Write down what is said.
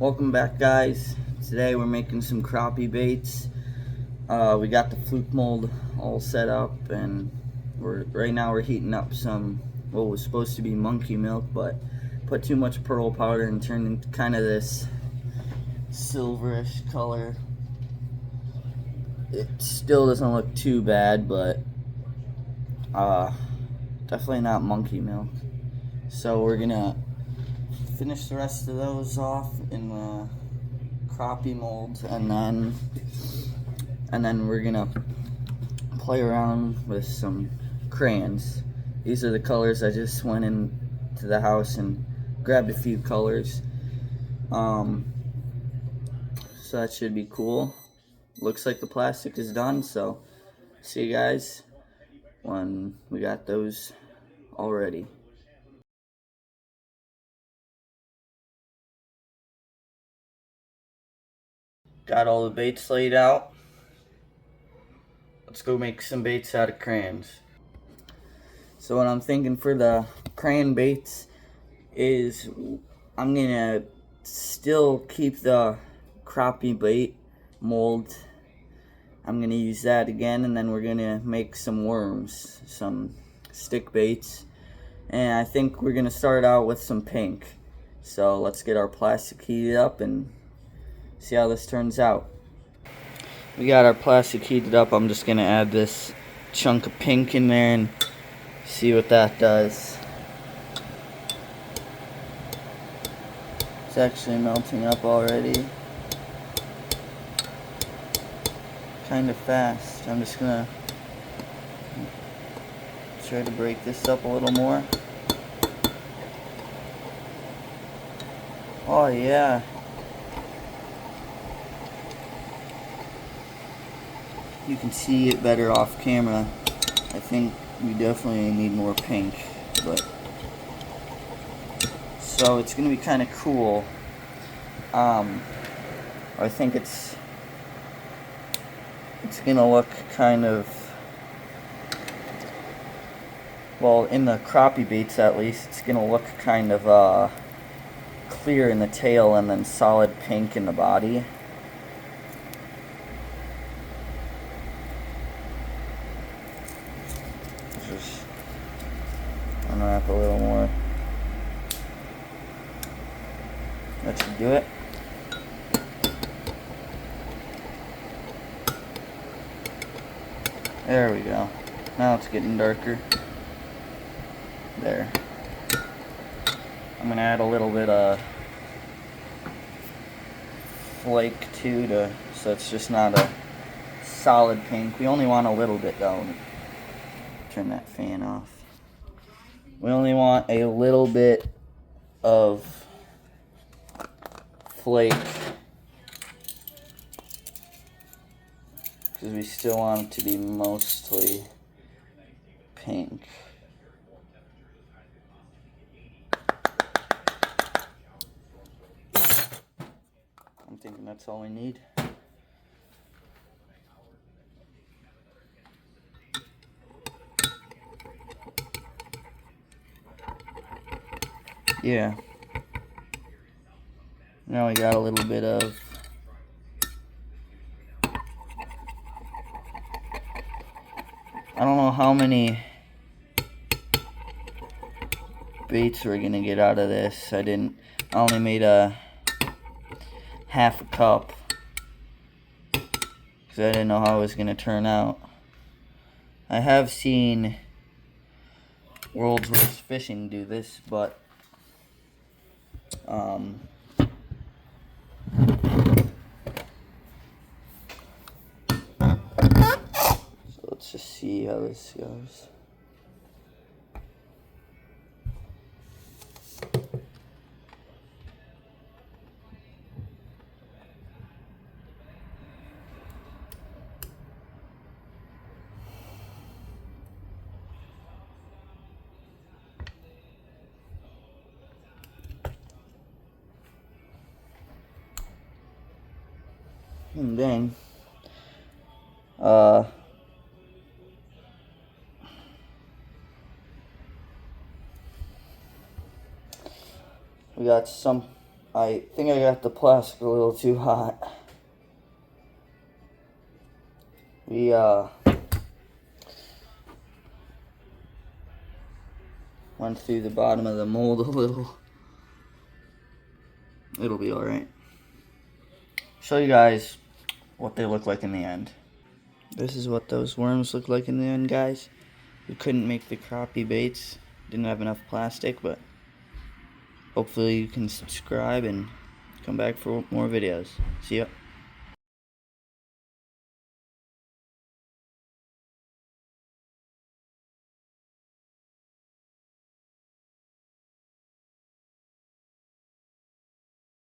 Welcome back, guys. Today we're making some crappie baits. We got the fluke mold all set up, and right now we're heating up some what was supposed to be monkey milk, but put too much pearl powder and turned into kind of this silverish color. It still doesn't look too bad, but definitely not monkey milk. So we're gonna finish the rest of those off in the crappie mold, and then we're gonna play around with some crayons. These are the colors. I just went into the house and grabbed a few colors. So that should be cool. Looks like the plastic is done, so see you guys when we got those all ready. Got all the baits laid out. Let's go make some baits out of crayons. So what I'm thinking for the crayon baits is I'm gonna still keep the crappie bait mold. I'm gonna use that again, and then we're gonna make some worms, some stick baits, and I think we're gonna start out with some pink. So let's get our plastic heated up and see how this turns out. We got our plastic heated up. I'm just gonna add this chunk of pink in there and see what that does. It's actually melting up already. Kind of fast. I'm just gonna try to break this up a little more. Oh yeah. You can see it better off camera. I think we definitely need more pink, but so it's gonna be kind of cool. I think it's gonna look kind of, well, in the crappie baits at least, it's gonna look kind of clear in the tail and then solid pink in the body. Just unwrap a little more. That should do it. There we go. Now it's getting darker. There. I'm gonna add a little bit of flake too, so it's just not a solid pink. We only want a little bit though. Turn that fan off. We only want a little bit of flake because we still want it to be mostly pink. I'm thinking that's all we need. Yeah. Now we got a little bit of I don't know how many baits we're gonna get out of this. I only made a half a cup because I didn't know how it was gonna turn out. I have seen World's Worst Fishing do this, but so let's just see how this goes. Dang. We got some I think I got the plastic a little too hot. We went through the bottom of the mold a little. It'll be alright. Show you guys what they look like in the end. This is what those worms look like in the end, guys. We couldn't make the crappie baits. Didn't have enough plastic, but hopefully you can subscribe and come back for more videos. See ya.